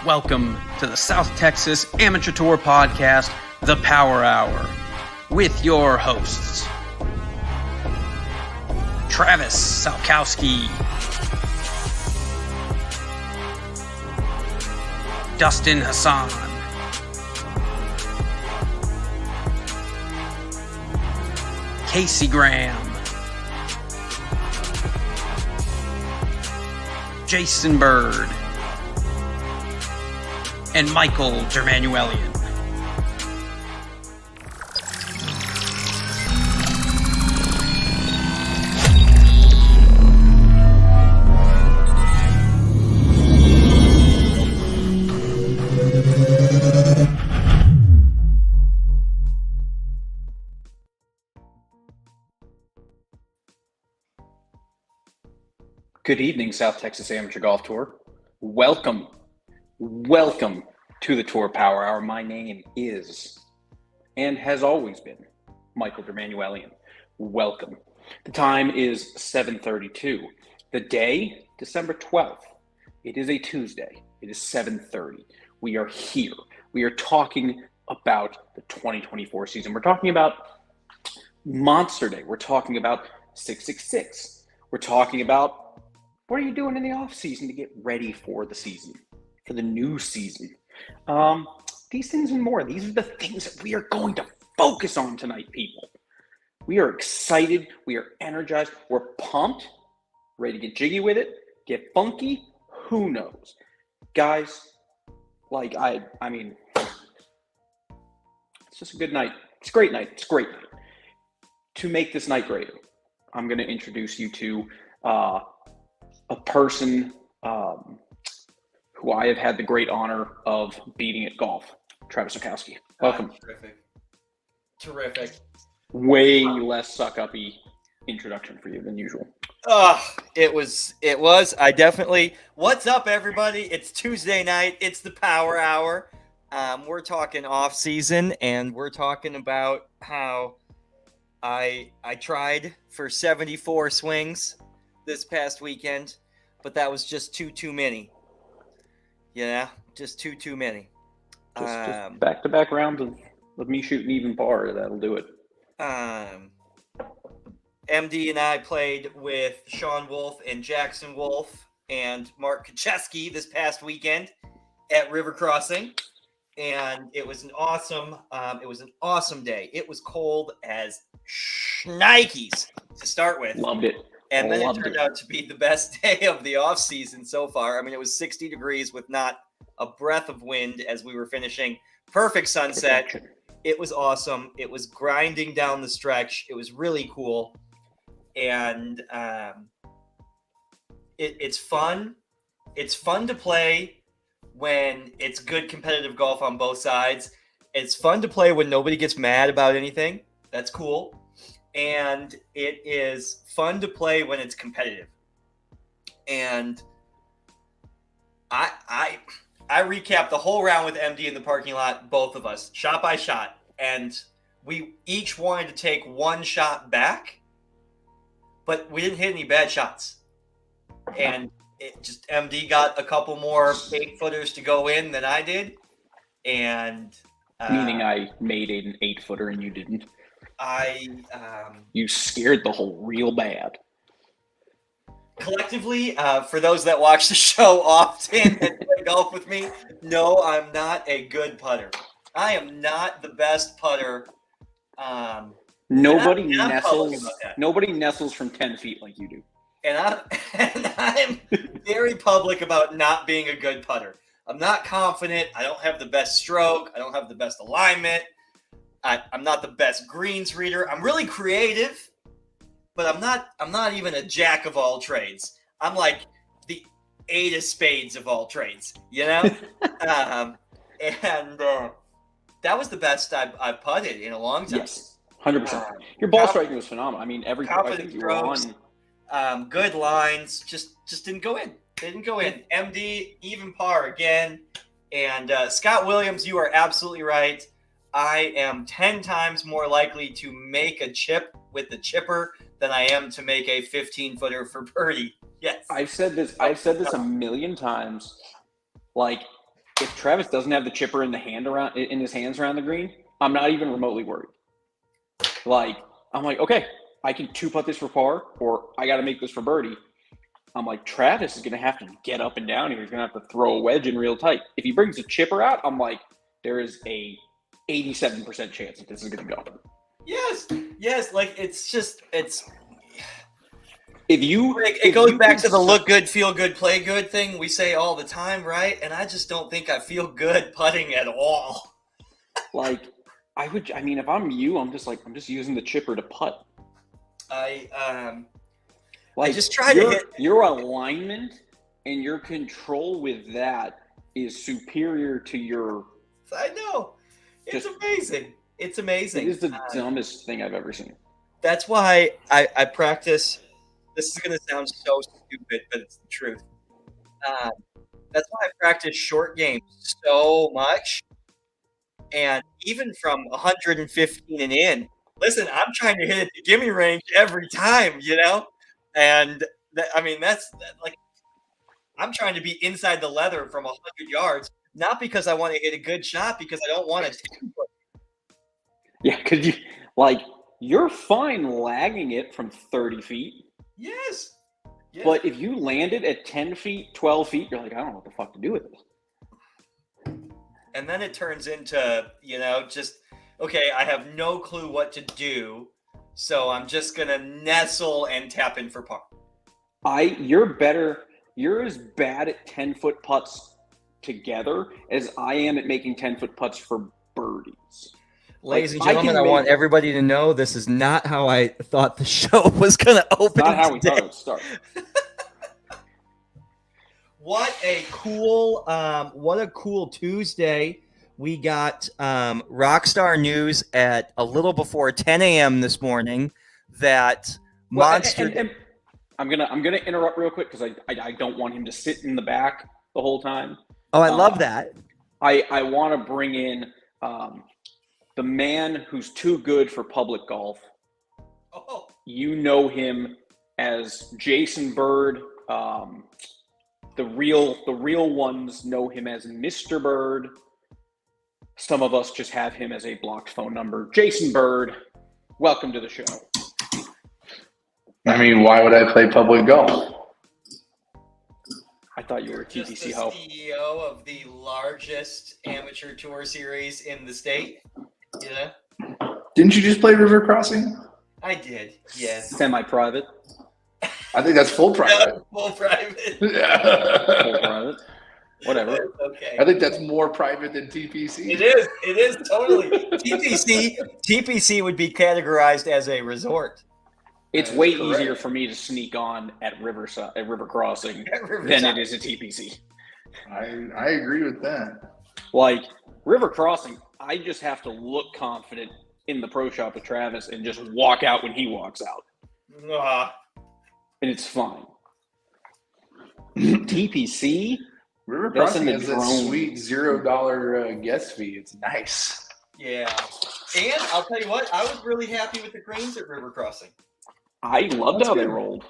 Welcome to the South Texas Amateur Tour Podcast, The Power Hour, with your hosts, Travis Salkowski, Dustin Hassan, Casey Graham, Jason Bird, and Michael Germanuelian. Good evening, South Texas Amateur Golf Tour. Welcome to the Tour Power Hour. My name is, and has always been, Michael Germanuelian. Welcome. The time is 7:32. The day, December 12th. It is a Tuesday. It is 7:30. We are here. We are talking about the 2024 season. We're talking about Monster Day. We're talking about 666. We're talking about what are you doing in the off season to get ready for the season, for the new season. These things and more. These are the things that we are going to focus on tonight, people. We are excited. We are energized. We're pumped. Ready to get jiggy with it. Get funky. Who knows? Guys, I mean, it's just a good night. It's a great night. It's a great night. To make this night greater, I'm going to introduce you to a person who I have had the great honor of beating at golf, Travis Salkowski. Welcome. Terrific. Way less suck-uppy introduction for you than usual. It was. I definitely. What's up, everybody? It's Tuesday night. It's the Power Hour. We're talking off season, and we're talking about how I tried for 74 swings this past weekend, but that was just too many. Yeah, just too many. Just back-to-back rounds of me shooting even par. That'll do it. MD and I played with Sean Wolf and Jackson Wolf and Mark Kacheski this past weekend at River Crossing, and it was an awesome day. It was cold as shnikes to start with. Loved it. And then it turned out to be the best day of the off season so far. I mean, it was 60 degrees with not a breath of wind as we were finishing. Perfect sunset. It was awesome. It was grinding down the stretch. It was really cool. And it's fun. It's fun to play when it's good competitive golf on both sides. It's fun to play when nobody gets mad about anything. That's cool. And it is fun to play when it's competitive. And I recapped the whole round with MD in the parking lot, both of us, shot by shot. And we each wanted to take one shot back, but we didn't hit any bad shots. And it just MD got a couple more 8-footers to go in than I did. And meaning I made an 8-footer and you didn't. You scared the hole real bad. Collectively, for those that watch the show often and play golf with me, no, I'm not a good putter. I am not the best putter. Nobody nestles from 10 feet like you do. And I'm very public about not being a good putter. I'm not confident. I don't have the best stroke. I don't have the best alignment. I'm not the best greens reader. I'm really creative, but I'm not even a jack of all trades. I'm like the eight of spades of all trades, you know? And that was the best I've putted in a long time. Yes, 100%. Your ball striking was phenomenal. I mean, I think you were on. Good lines, just didn't go in. They didn't go in. MD, even par again. And Scott Williams, you are absolutely right. I am 10 times more likely to make a chip with the chipper than I am to make a 15-footer for birdie. Yes. I've said this a million times. Like, if Travis doesn't have the chipper in his hands around the green, I'm not even remotely worried. Like, I'm like, okay, I can two-putt this for par, or I got to make this for birdie. I'm like, Travis is going to have to get up and down here. He's going to have to throw a wedge in real tight. If he brings a chipper out, I'm like, there is a 87% chance that this is going to go. Yes. Like, it's it goes back to the look good, feel good, play good thing we say all the time, right? And I just don't think I feel good putting at all. Like, if I'm you, I'm just using the chipper to putt. I just try to hit. Your alignment and your control with that is superior to your. I know. It's amazing. It's amazing. It is the dumbest thing I've ever seen. That's why I practice. This is going to sound so stupid, but it's the truth. That's why I practice short games so much. And even from 115 and in, listen, I'm trying to hit the gimme range every time, you know? And that's like, I'm trying to be inside the leather from 100 yards, not because I want to hit a good shot, because I don't want to. Yeah, because you're fine lagging it from 30 feet. Yes. But if you land it at 10 feet, 12 feet, you're like, I don't know what the fuck to do with this. And then it turns into, just, okay, I have no clue what to do, so I'm just going to nestle and tap in for par. You're as bad at 10-foot putts together as I am at making 10-foot putts for birdies. Ladies and gentlemen, I want everybody to know this is not how I thought the show was going to open. Not how we thought it would start. What a cool Tuesday. We got Rockstar News at a little before 10 a.m. this morning that Monster. And I'm gonna interrupt real quick because I don't want him to sit in the back the whole time. Oh, I love that. I want to bring in the man who's too good for public golf. Oh. You know him as Jason Bird. The real ones know him as Mr. Bird. Some of us just have him as a blocked phone number. Jason Bird, welcome to the show. I mean, why would I play public golf? I thought you were a TPC just the help. CEO of the largest amateur tour series in the state. Didn't you just play River Crossing? I did, yes. Semi-private. I think that's full private. No, full private. Full private. Whatever. Okay. I think that's more private than TPC. It is totally. TPC would be categorized as a resort. It's way easier for me to sneak on at River Crossing than it is at TPC. I agree with that. Like, River Crossing, I just have to look confident in the pro shop with Travis and just walk out when he walks out. And it's fine. TPC? River Crossing has that sweet $0 guest fee. It's nice. Yeah. And I'll tell you what, I was really happy with the greens at River Crossing. I loved how they rolled.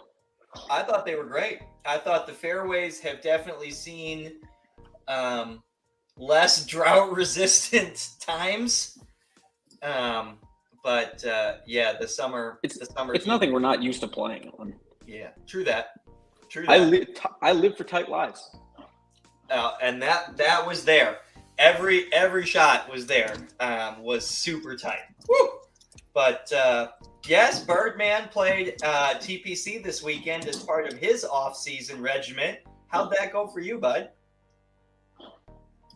I thought they were great. I thought the fairways have definitely seen less drought-resistant times. But the summer. It's nothing we're not used to playing on. Yeah, true that. I live for tight lies. And that was there. Every shot was there. Was super tight. Woo! But yes, Birdman played TPC this weekend as part of his off-season regimen. How'd that go for you, bud?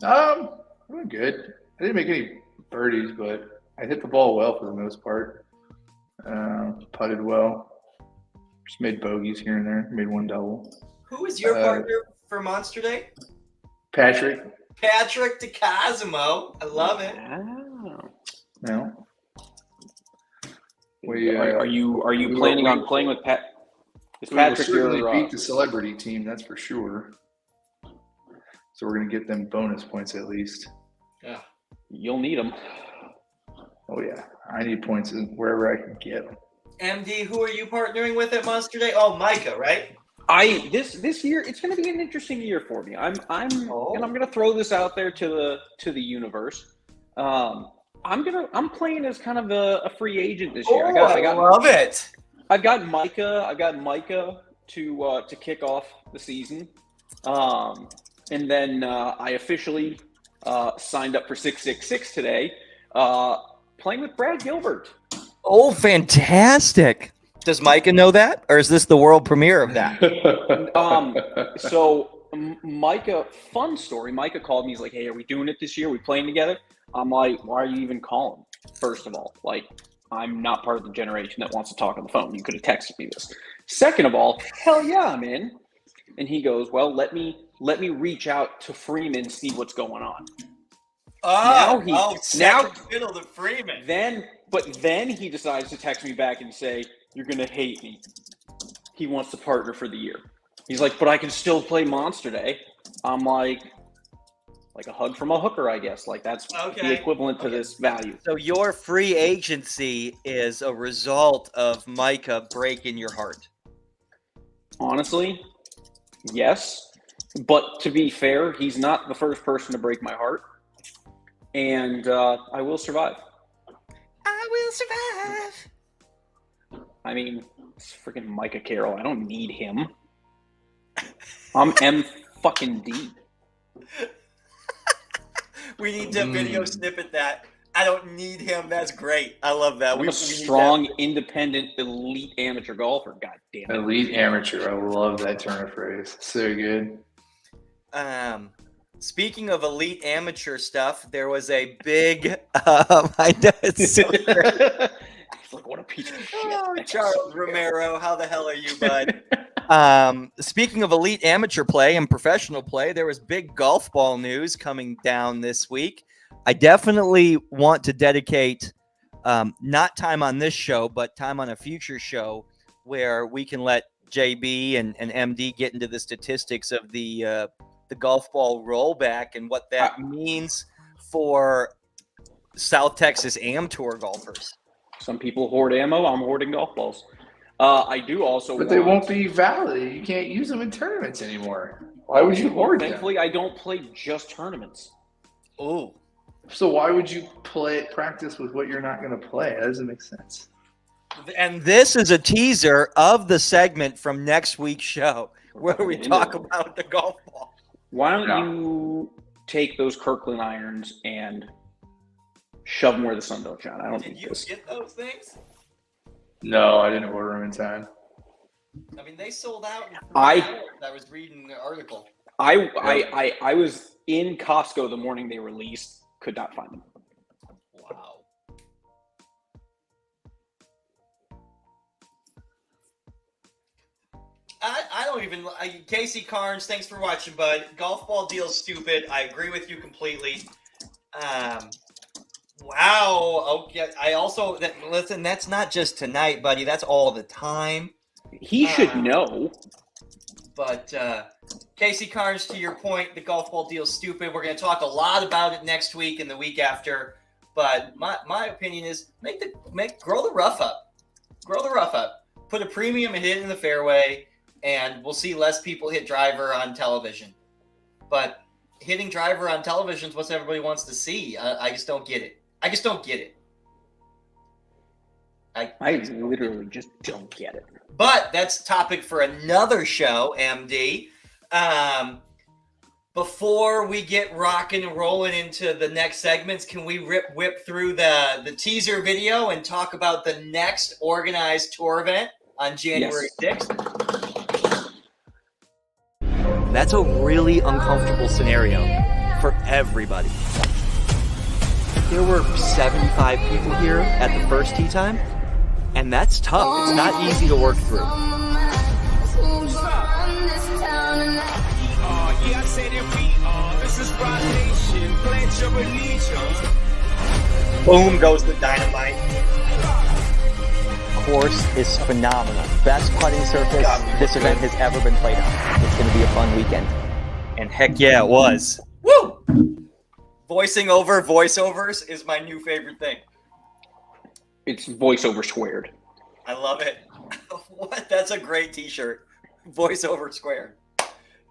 Good. I didn't make any birdies, but I hit the ball well for the most part. Putted well. Just made bogeys here and there. Made one double. Who is your partner for Monster Day? Patrick. Patrick DeCosimo. I love it. Wow. No. Are you planning on playing with Pat? Is We will Patrick certainly your beat the celebrity team, that's for sure. So we're going to get them bonus points at least. Yeah. You'll need them. Oh, yeah. I need points wherever I can get them. MD, who are you partnering with at Monster Day? Oh, Micah, right? This year it's going to be an interesting year for me. And I'm going to throw this out there to the universe. I'm playing as kind of a free agent this year. I love it. I've got Micah to kick off the season, and then I officially signed up for 666 today, playing with Brad Gilbert. Oh, fantastic! Does Micah know that, or is this the world premiere of that? So Micah, fun story. Micah called me. He's like, "Hey, are we doing it this year? Are we playing together?" I'm like, "Why are you even calling?" First of all, like, I'm not part of the generation that wants to talk on the phone. You could have texted me this. Second of all, hell yeah, I'm in. And he goes, "Well, let me reach out to Freeman, see what's going on." Fiddle to Freeman. Then he decides to text me back and say, "You're gonna hate me." He wants to partner for the year. He's like, "But I can still play Monster Day." I'm like a hug from a hooker, I guess. Like, that's the equivalent to this value. So your free agency is a result of Micah breaking your heart. Honestly, yes. But to be fair, he's not the first person to break my heart. And I will survive. I will survive. I mean, it's freaking Micah Carroll. I don't need him. I'm M-fucking-D. We need to video snippet that. I don't need him. That's great. I love that. I'm a strong, independent, elite amateur golfer. God damn it. Elite amateur. I love that turn of phrase. So good. Speaking of elite amateur stuff, there was a big. I know it's so great. It's like, what a piece of shit. Oh, Charles Romero, how the hell are you, bud? Speaking of elite amateur play and professional play, there was big golf ball news coming down this week. I definitely want to dedicate not time on this show, but time on a future show where we can let JB and MD get into the statistics of the golf ball rollback and what that means for South Texas Am Tour golfers. Some people hoard ammo. I'm hoarding golf balls. I do also, but they won't be valid. You can't use them in tournaments anymore. Why would you hoard them? Thankfully, I don't play just tournaments. Oh, so why would you practice with what you're not going to play? That doesn't make sense. And this is a teaser of the segment from next week's show where we talk about the golf ball. Why don't you take those Kirkland irons and shove them where the sun don't shine? I don't think this. Did you get those things? No, I didn't order them in time. I mean, they sold out. I was reading the article. I was in Costco the morning they released. Could not find them. Wow. I don't even. Casey Carnes, thanks for watching, bud. Golf ball deal's stupid. I agree with you completely. Wow. Okay. I also listen. That's not just tonight, buddy. That's all the time. He should know. But Casey Carnes, to your point, the golf ball deal's stupid. We're going to talk a lot about it next week and the week after. But my opinion is grow the rough up. Grow the rough up. Put a premium and hit it in the fairway, and we'll see less people hit driver on television. But hitting driver on television is what everybody wants to see. I just don't get it. I literally just don't get it. But that's a topic for another show, MD. Before we get rocking and rolling into the next segments, can we whip through the teaser video and talk about the next organized tour event on January 6th? That's a really uncomfortable scenario for everybody. there were 75 people here at the first tee time, and that's tough. It's not easy to work through. Yeah, I say that we are. This is Rock Nation. Pledge your allegiance. Boom goes the dynamite. Course is phenomenal. Best putting surface this event has ever been played on. It's going to be a fun weekend. And heck yeah, it was. Woo! Voicing over voiceovers is my new favorite thing. It's voiceover squared. I love it. What? That's a great t-shirt. Voiceover squared.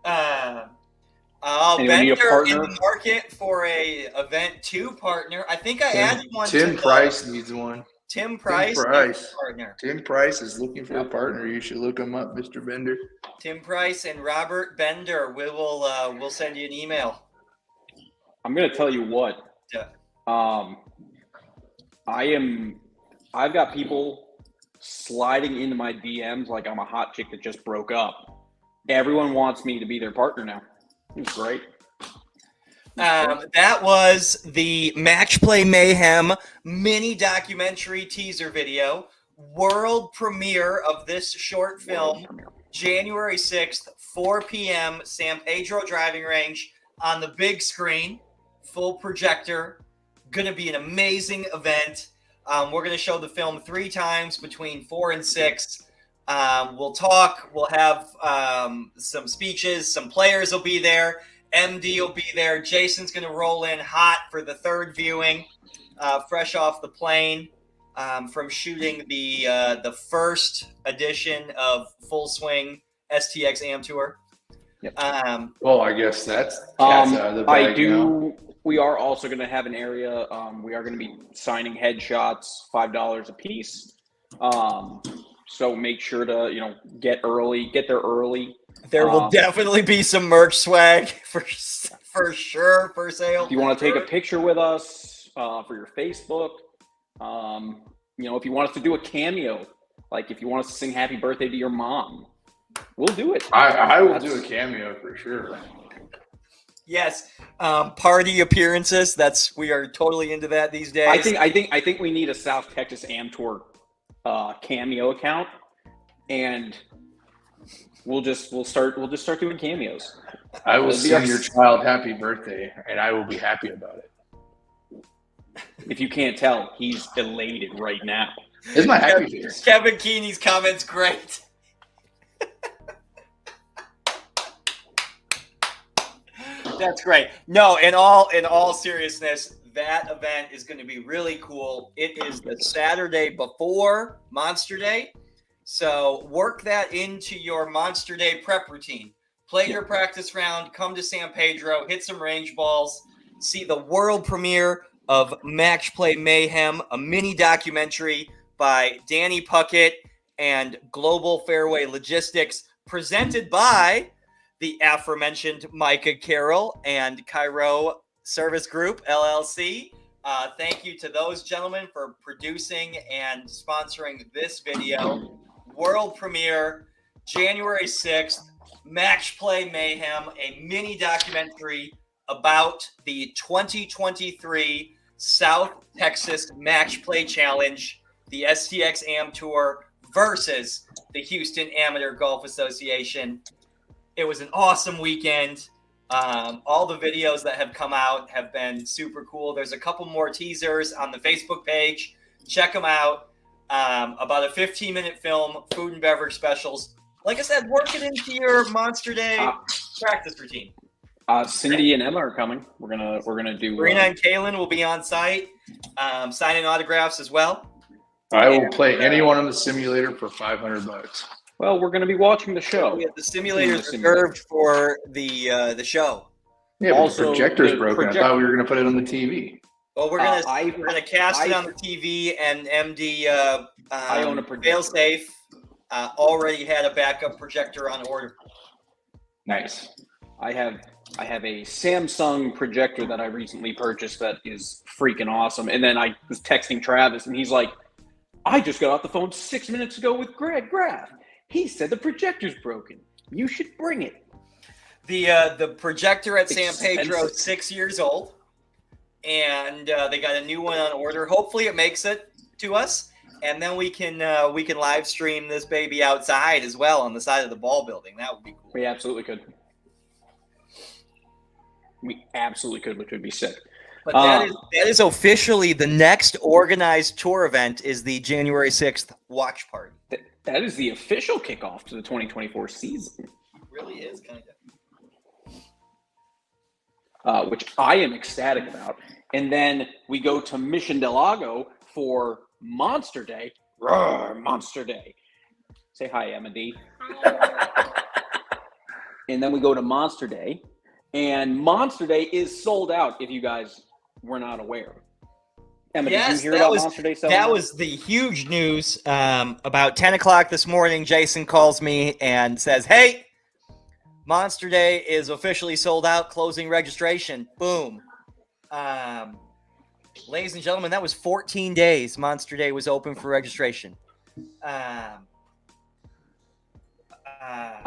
Anyone need a Bender in partner? the market for a Event 2 partner. I think I added one Tim to Price needs one. Tim Price. Price. needs a partner. Tim Price is looking for a partner. You should look him up, Mr. Bender. Tim Price and Robert Bender. We'll send you an email. I'm gonna tell you what. Yeah. I've got people sliding into my DMs like I'm a hot chick that just broke up. Everyone wants me to be their partner now. It's great. That was the Match Play Mayhem mini documentary teaser video. World premiere of this short film, January 6th, 4 p.m., San Pedro driving range on the big screen, full projector. Going to be an amazing event. We're going to show the film 3 times between 4 and 6. We'll talk. We'll have some speeches. Some players will be there. MD will be there. Jason's going to roll in hot for the 3rd viewing, fresh off the plane from shooting the first edition of Full Swing STX Am Tour. Yep. Well, I guess that's cat's out of the bag now. We are also going to have an area. We are going to be signing headshots, $5 a piece. So make sure to get there early. There will definitely be some merch swag for sure for sale. If you want to take a picture with us for your Facebook, if you want us to do a cameo, like if you want us to sing "Happy Birthday" to your mom, we'll do it. I will do a cameo for sure. Yes, party appearances. We are totally into that these days. I think we need a South Texas Am Tour cameo account, and we'll just start doing cameos. I will sing your child happy birthday, and I will be happy about it. If you can't tell, he's elated right now. It's my happy face. Kevin Keeney's comments great. That's great. No, in all seriousness, that event is going to be really cool. It is the Saturday before Monster Day. So work that into your Monster Day prep routine. Play your practice round, come to San Pedro, hit some range balls, see the world premiere of Match Play Mayhem, a mini documentary by Danny Puckett and Global Fairway Logistics, presented by the aforementioned Micah Carroll and Cairo Service Group, LLC. Thank you to those gentlemen for producing and sponsoring this video. World premiere, January 6th, Match Play Mayhem, a mini documentary about the 2023 South Texas Match Play Challenge, the STX Am Tour versus the Houston Amateur Golf Association. It was an awesome weekend. All the videos that have come out have been super cool. There's a couple more teasers on the Facebook page. Check them out. About a 15-minute film, food and beverage specials. Like I said, work it into your Monster Day practice routine. Cindy and Emma are coming. We're gonna do. Marina and Kaylin will be on site, signing autographs as well. I will play anyone on the simulator for $500. Well, we're gonna be watching the show. Yeah, the simulator's reserved for the show. Yeah, but Also, the projector's the broken. I thought we were going to put it on the TV. Well, we're gonna cast it on the TV, and MD I own a projector. Failsafe already had a backup projector on order. Nice. I have a Samsung projector that I recently purchased that is freaking awesome. And then I was texting Travis, and he's like, "I just got off the phone 6 minutes ago with Greg Graff. He said the projector's broken. You should bring it." The projector at San Expensive. Pedro, 6 years old. and they got a new one on order. Hopefully, it makes it to us, and then we can live stream this baby outside as well on the side of the ball building. That would be cool. We absolutely could. We absolutely could, which would be sick. But that is officially the next organized tour event is the January 6th watch party. That is the official kickoff to the 2024 season. It really is, kind of. Which I am ecstatic about. And then we go to Mission del Lago for Monster Day. Roar, Monster Day. Say hi, Emma D. And then we go to Monster Day. And Monster Day is sold out, if you guys were not aware. Emma, yes, did you hear about Monster Day selling out? That was the huge news. About 10 o'clock this morning, Jason calls me and says, hey, Monster Day is officially sold out, closing registration. Boom. Ladies and gentlemen, that was 14 days Monster Day was open for registration. I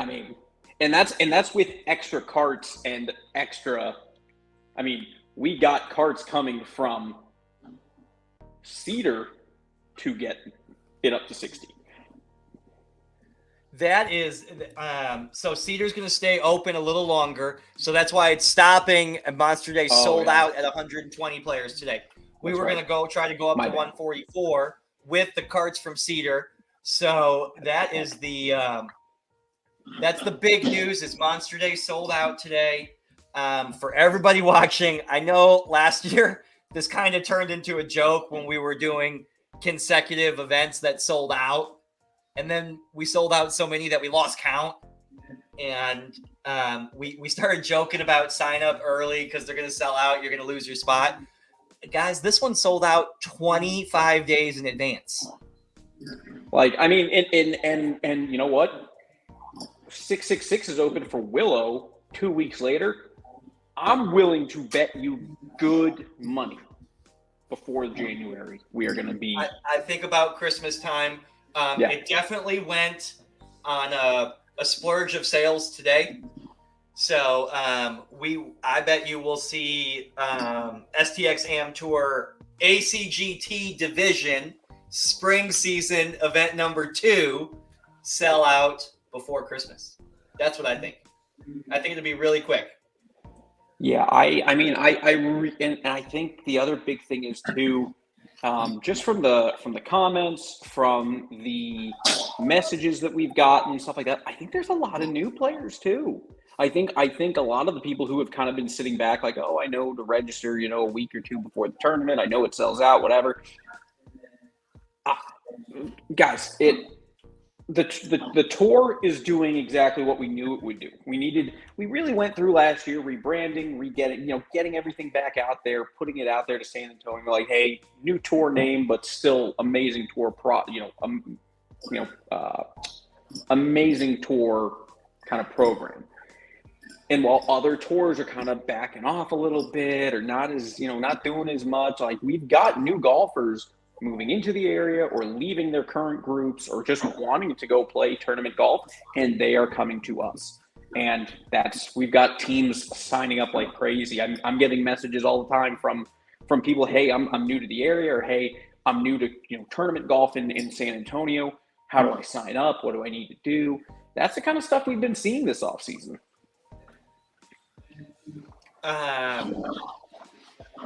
mean, and that's with extra carts and extra. I mean, we got carts coming from Cedar to get it up to 60. That is, so Cedar's going to stay open a little longer. So that's why it's stopping. And Monster Day sold out at 120 players today. We were going to try to go up to 144 with the carts from Cedar. So that is that's the big news is Monster Day sold out today. For everybody watching, I know last year this kind of turned into a joke when we were doing consecutive events that sold out. And then we sold out so many that we lost count. And we started joking about sign up early because they're going to sell out. You're going to lose your spot. Guys, this one sold out 25 days in advance. Like, I mean, and you know what? 666 is open for Willow 2 weeks later. I'm willing to bet you good money before January we are going to be. I think about Christmas time. It definitely went on a splurge of sales today. So I bet you will see STX Am Tour ACGT Division Spring Season Event number 2 sell out before Christmas. That's what I think. I think it'll be really quick. Yeah, I mean, and I think the other big thing is too, just from the comments, from the messages that we've gotten and stuff like that. I think there's a lot of new players too. I think a lot of the people who have kind of been sitting back, like, oh, I know to register, a week or two before the tournament. I know it sells out, whatever. Guys, the tour is doing exactly what we knew it would do. We really went through last year rebranding, getting everything back out there, putting it out there to San Antonio, like, hey, new tour name, but still amazing tour amazing tour kind of program. And while other tours are kind of backing off a little bit or not as, not doing as much, like, we've got new golfers moving into the area or leaving their current groups or just wanting to go play tournament golf, and they are coming to us. And we've got teams signing up like crazy. I'm getting messages all the time from people, hey, I'm new to the area, or hey, I'm new to tournament golf in San Antonio. How do I sign up? What do I need to do? That's the kind of stuff we've been seeing this offseason.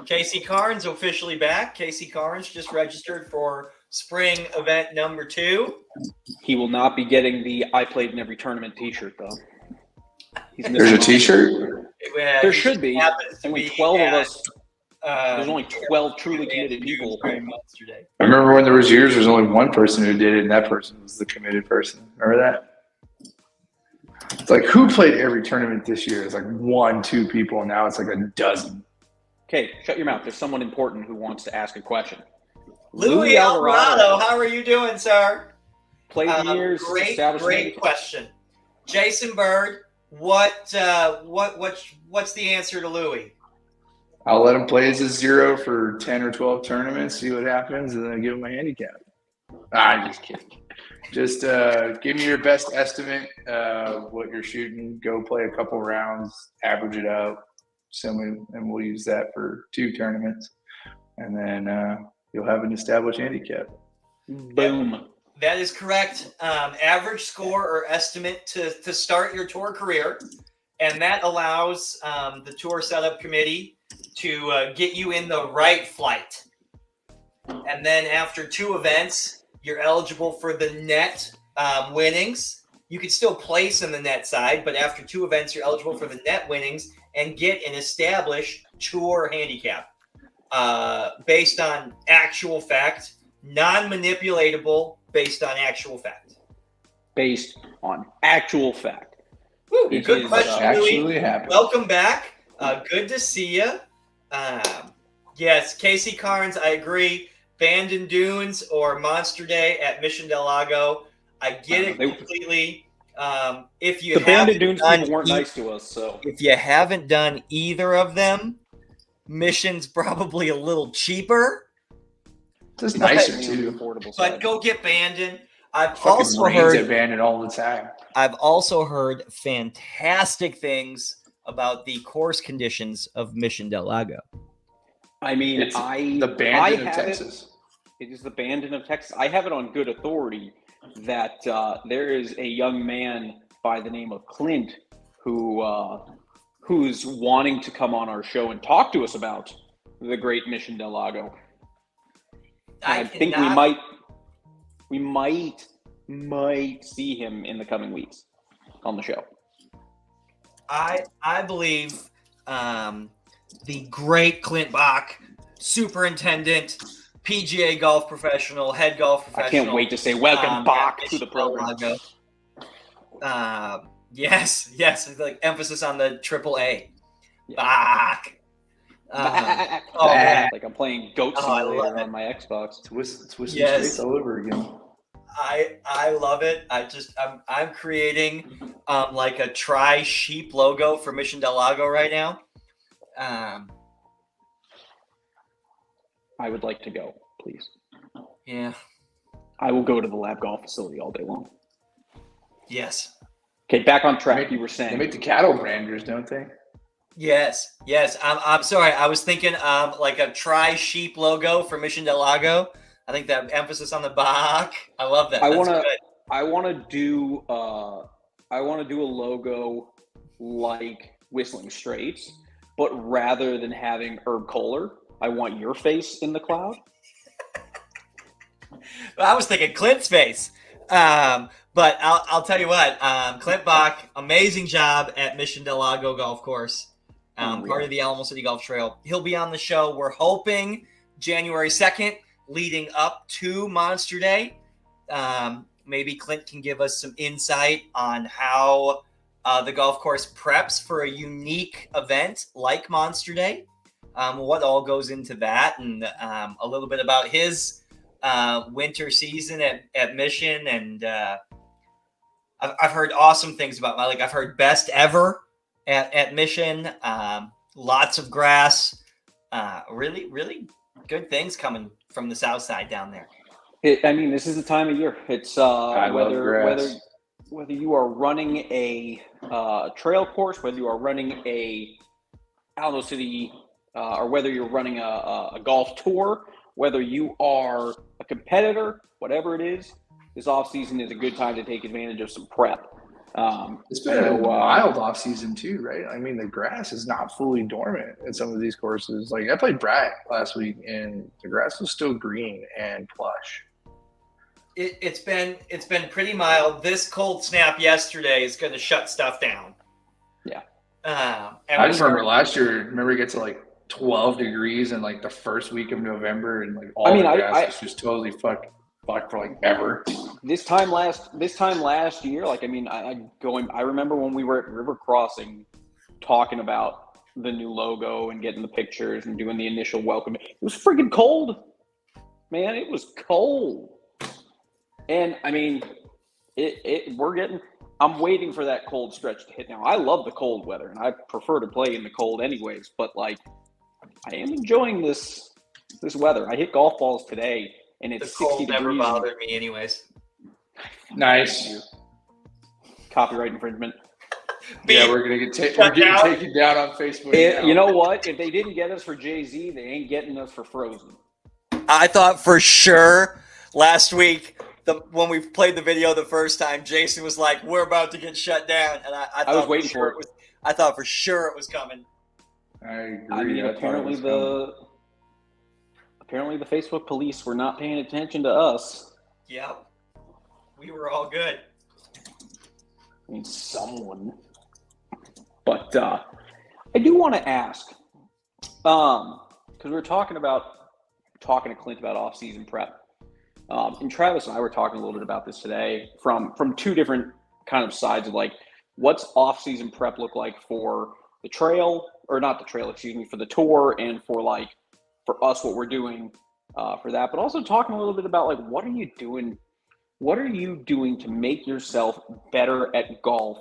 Casey Carnes officially back. Casey Carnes just registered for spring event number 2. He will not be getting the I played in every tournament t-shirt, though. There's a t-shirt? There should be. Only 12 of us. There's only 12 truly committed people. I remember when there was years, there's only one person who did it, and that person was the committed person. Remember that? It's like, who played every tournament this year? It's like 1-2 people, and now it's like a dozen. Okay, shut your mouth. There's someone important who wants to ask a question. Louis Alvarado, how are you doing, sir? Played the years. Great question. Jason Bird, what's the answer to Louis? I'll let him play as a 0 for 10 or 12 tournaments, see what happens, and then give him a handicap. I'm just kidding. Just give me your best estimate of what you're shooting. Go play a couple rounds, average it out, and we'll use that for 2 tournaments, and then you'll have an established handicap. Boom. That is correct. Average score or estimate to start your tour career, and that allows the tour setup committee to get you in the right flight. And then after 2 events, you're eligible for the net winnings. You can still place in the net side, but after 2 events, you're eligible for the net winnings and get an established tour handicap based on actual fact, non-manipulatable, based on actual fact. Based on actual fact. Woo, It good is, question, actually Louis. happened. Welcome back. Good to see you. Yes, Casey Carnes, I agree. Bandon Dunes or Monster Day at Mission Del Lago. I get it completely. If you The Bandit haven't Dunes done people weren't e- nice to us, so if you haven't done either of them, Mission's probably a little cheaper, Just it's nicer definitely on the too. affordable but side. go get Bandon. I've Fucking also rains at heard Bandon all the time. fantastic things about the course conditions of Mission Del Lago. I mean, It's I the Bandon of have Texas. It is the Bandon of Texas. I have it on good authority that there is a young man by the name of Clint who's wanting to come on our show and talk to us about the great Mission Del Lago. I think we might see him in the coming weeks on the show. I believe the great Clint Bach, superintendent, PGA golf professional, head golf I professional. can't wait to say welcome back at to the Mission Del program. Lago. Yes, like emphasis on the triple A. Yeah. Bach. Back. oh, man. Like I'm playing Goat Oh, I love Simulator it. on my Xbox. Twist Yes. straight all over again. I love it. I'm creating like a tri sheep logo for Mission Del Lago right now. I would like to go, please. Yeah. I will go to the lab golf facility all day long. Yes. Okay, back on track. They You were They saying make the cattle branders, don't they? Yes. I'm sorry. I was thinking like a tri sheep logo for Mission Del Lago. I think that emphasis on the Bach. I love that. I That's wanna- good. I want to do a logo like Whistling Straits, but rather than having Herb Kohler, I want your face in the cloud. I was thinking Clint's face. But I'll tell you what, Clint Bach, amazing job at Mission Del Lago Golf Course, part of the Alamo City Golf Trail. He'll be on the show. We're hoping January 2nd, leading up to Monster Day. Maybe Clint can give us some insight on how the golf course preps for a unique event like Monster Day. What all goes into that, and a little bit about his winter season at Mission. And I've heard awesome things about I've heard best ever at Mission. Lots of grass. Really, really good things coming from the south side down there. This is the time of year. It's I love grass. whether you are running a trail course, whether you are running a Alamo City, or whether you're running a golf tour, whether you are a competitor, whatever it is, this off season is a good time to take advantage of some prep. It's been a wild off season too, right? I mean, the grass is not fully dormant at some of these courses. Like I played Brat last week, and the grass was still green and plush. It's been pretty mild. This cold snap yesterday is going to shut stuff down. Yeah. And I just remember last year. Remember, it gets to like 12 degrees in like the first week of November, and like all the grass is just totally fucked for like ever. This time last year, I remember when we were at River Crossing talking about the new logo and getting the pictures and doing the initial welcome. It was freaking cold, man. It was cold. And I'm waiting for that cold stretch to hit now. I love the cold weather and I prefer to play in the cold anyways, but I am enjoying this weather. I hit golf balls today and it's the 60 cold degrees. never bothered me anyways. Nice. Copyright infringement. Yeah, Being we're gonna get shut we're getting down. taken down on Facebook. now. You know what? If they didn't get us for Jay-Z, they ain't getting us for Frozen. I thought for sure last week, when we played the video the first time, Jason was like, "We're about to get shut down," and I thought was waiting for sure for it. I thought for sure it was coming. I agree. I mean, thought it apparently was coming. the Facebook police were not paying attention to us. Yep, we were all good. I mean, someone. But I do want to ask, because we were talking to Clint about off-season prep, and Travis and I were talking a little bit about this today from two different kind of sides of like, what's off-season prep look like for the trail, or not the trail, excuse me, for the tour, and for us what we're doing for that, but also talking a little bit about like what are you doing to make yourself better at golf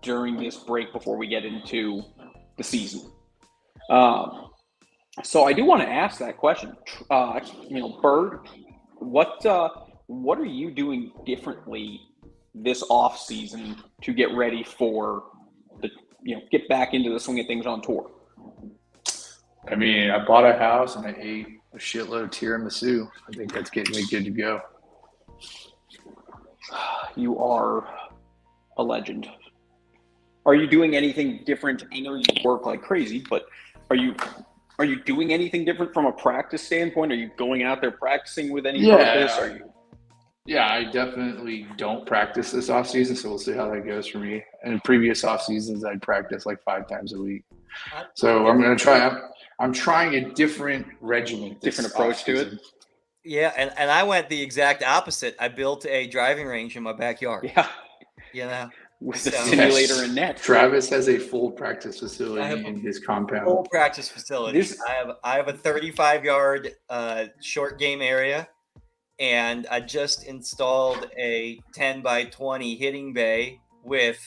during this break before we get into the season. So I do want to ask that question. Bird, what are you doing differently this off season to get ready for get back into the swing of things on tour? I mean, I bought a house and I ate a shitload of tiramisu. I think that's getting me good to go. You are a legend. Are you doing anything different? I know you work like crazy, but are you doing anything different from a practice standpoint? Are you going out there practicing with any purpose? Are you? Yeah, I definitely don't practice this off season, so we'll see how that goes for me. And in previous off seasons, I'd practice like 5 times a week. So I'm gonna try. I'm trying a different regimen, different approach to it. Yeah, and I went the exact opposite. I built a driving range in my backyard. Yeah, You know, with the So- simulator and net. Travis has a full practice facility in his compound. full practice facility. This- I have a 35-yard short game area, and I just installed a 10 by 20 hitting bay with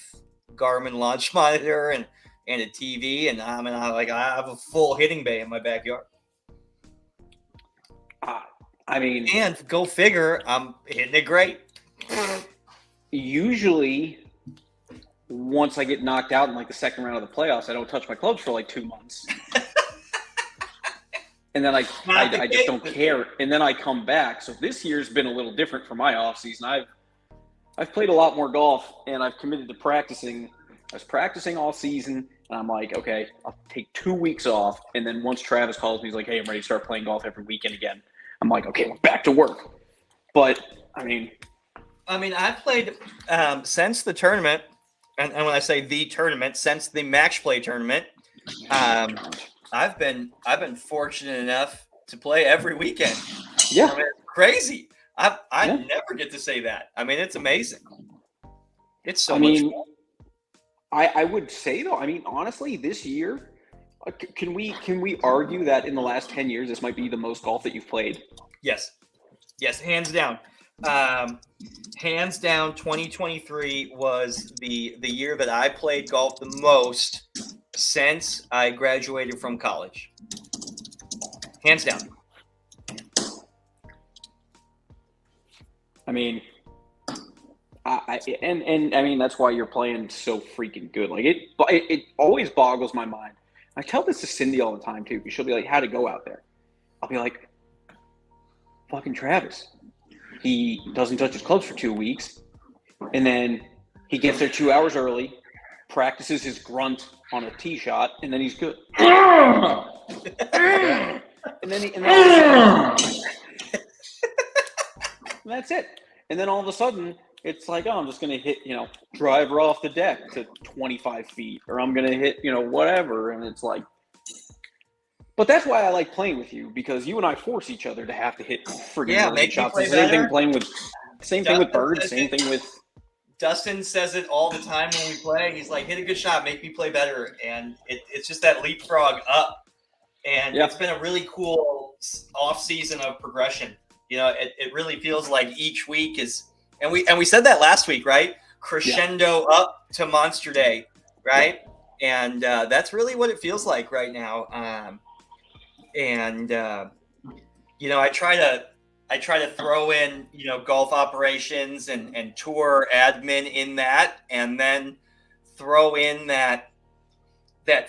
Garmin launch monitor and a TV, and I have a full hitting bay in my backyard. I mean, And go figure, I'm hitting it great. usually once I get knocked out in like the second round of the playoffs, I don't touch my clubs for like 2 months. And then I just don't care. And then I come back. So this year's been a little different for my off season. I've played a lot more golf, and I've committed to practicing. I was practicing all season, and I'm like, okay, I'll take 2 weeks off. And then once Travis calls me, he's like, hey, I'm ready to start playing golf every weekend again. I'm like, okay, we're back to work. But I mean, I've played since the tournament, and when I say the tournament, since the match play tournament, I've been fortunate enough to play every weekend. yeah. I mean, it's crazy. I Yeah. never get to say that. I mean, it's amazing. It's so I much mean, fun. I would say though, I mean, honestly, this year, can we argue that in the last 10 years, this might be the most golf that you've played? Yes, hands down. Hands down, 2023 was the year that I played golf the most since I graduated from college. Hands down. I mean, I mean that's why you're playing so freaking good. Like it always boggles my mind. I tell this to Cindy all the time too, because she'll be like, "How'd it go out there?" I'll be like, "Fucking Travis. He doesn't touch his clubs for 2 weeks, and then he gets there 2 hours early, practices his grunt on a tee shot, and then he's good." And that's it. And then all of a sudden, it's like, oh, I'm just going to hit, driver off the deck to 25 feet, or I'm going to hit, whatever. And it's like, but that's why I like playing with you, because you and I force each other to have to hit friggin' make me shots. play Same thing better. playing with, same thing with Bird, Dustin same thing with. Dustin says it all the time when we play. He's like, hit a good shot, make me play better. And it's just that leapfrog up. And Yeah. it's been a really cool off season of progression. It really feels like each week is, and we said that last week, right? Crescendo up to Monster Day, right? And that's really what it feels like right now. I try to throw in, golf operations and tour admin in that, and then throw in that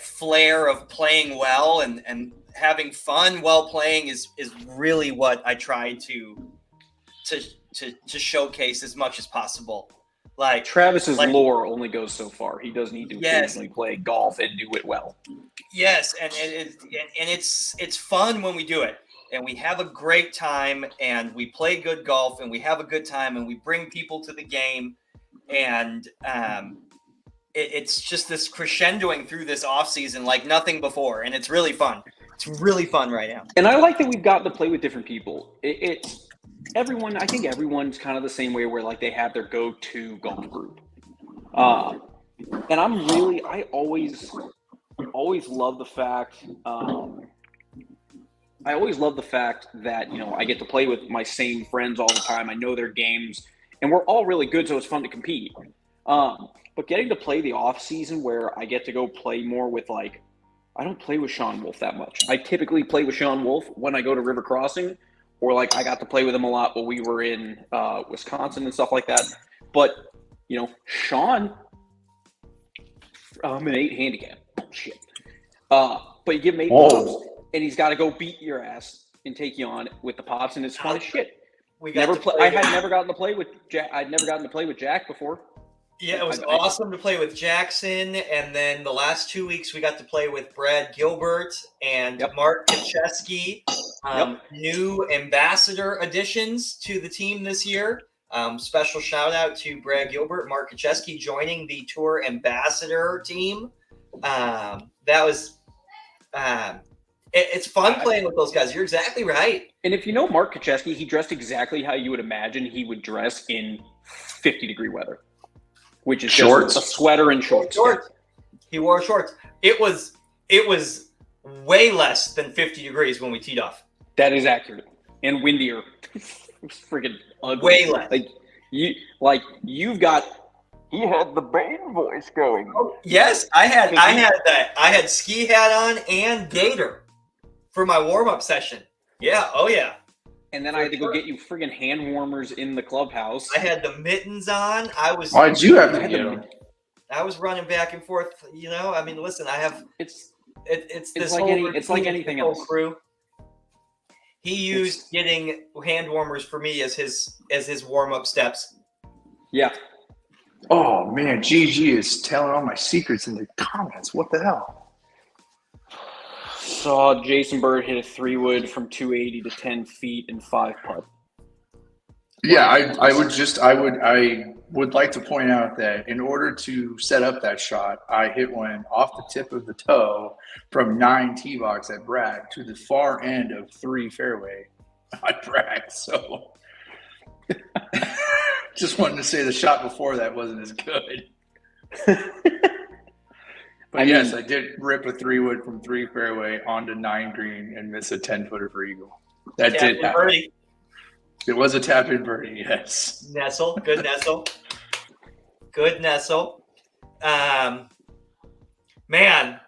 flair of playing well and having fun while playing is really what I try to showcase as much as possible. Like Travis's lore only goes so far. He does need to Yes. occasionally play golf and do it well. Yes, and it's fun when we do it, and we have a great time, and we play good golf, and we have a good time, and we bring people to the game, and it's just this crescendoing through this off season like nothing before, and it's really fun. It's really fun right now. And I like that we've gotten to play with different people. It's everyone. I think everyone's kind of the same way, where like they have their go-to golf group. And I always love the fact. I always love the fact that I get to play with my same friends all the time. I know their games, and we're all really good, so it's fun to compete. But getting to play the off season where I get to go play more with I don't play with Sean Wolf that much. I typically play with Sean Wolf when I go to River Crossing, or I got to play with him a lot when we were in Wisconsin and stuff like that. But Sean, I'm an 8 handicap. Shit. But you give him 8 pops, and he's got to go beat your ass and take you on with the pops, and it's fun as shit. I had never gotten to play with Jack. I'd never gotten to play with Jack before. Yeah, it was awesome to play with Jackson, and then the last 2 weeks we got to play with Brad Gilbert and Mark Kacheski, new ambassador additions to the team this year. Special shout out to Brad Gilbert, Mark Kacheski joining the Tour ambassador team. That was it's fun playing with those guys. You're exactly right. And if you know Mark Kacheski, he dressed exactly how you would imagine he would dress in 50-degree weather. Which is shorts, just a sweater and shorts. He wore shorts. It was way less than 50 degrees when we teed off. That is accurate. And windier. Freaking ugly. Way less. He had the Bane voice going. Oh, yes, I had that. I had ski hat on and gator for my warm-up session. Yeah, oh yeah. And then I had to go get you friggin' hand warmers in the clubhouse. I had the mittens on. Why'd you have to get them? I was running back and forth. I mean, listen, I have. It's this like whole it's like anything else. Crew. He used getting hand warmers for me as his warm up steps. Yeah. Oh man, GG is telling all my secrets in the comments. What the hell? Saw Jason Bird hit a 3-wood from 280 to 10 feet in 5-putt. Yeah, I would like to point out that in order to set up that shot, I hit one off the tip of the toe from 9 tee box at Bragg to the far end of 3 fairway at Bragg. So just wanted to say the shot before that wasn't as good. But yes, I did rip a 3-wood from 3 fairway onto 9 green and miss a 10-footer for eagle. That did happen. Birdie. It was a tap-in birdie, yes. Nestle, good Nestle. Good Nestle. Man,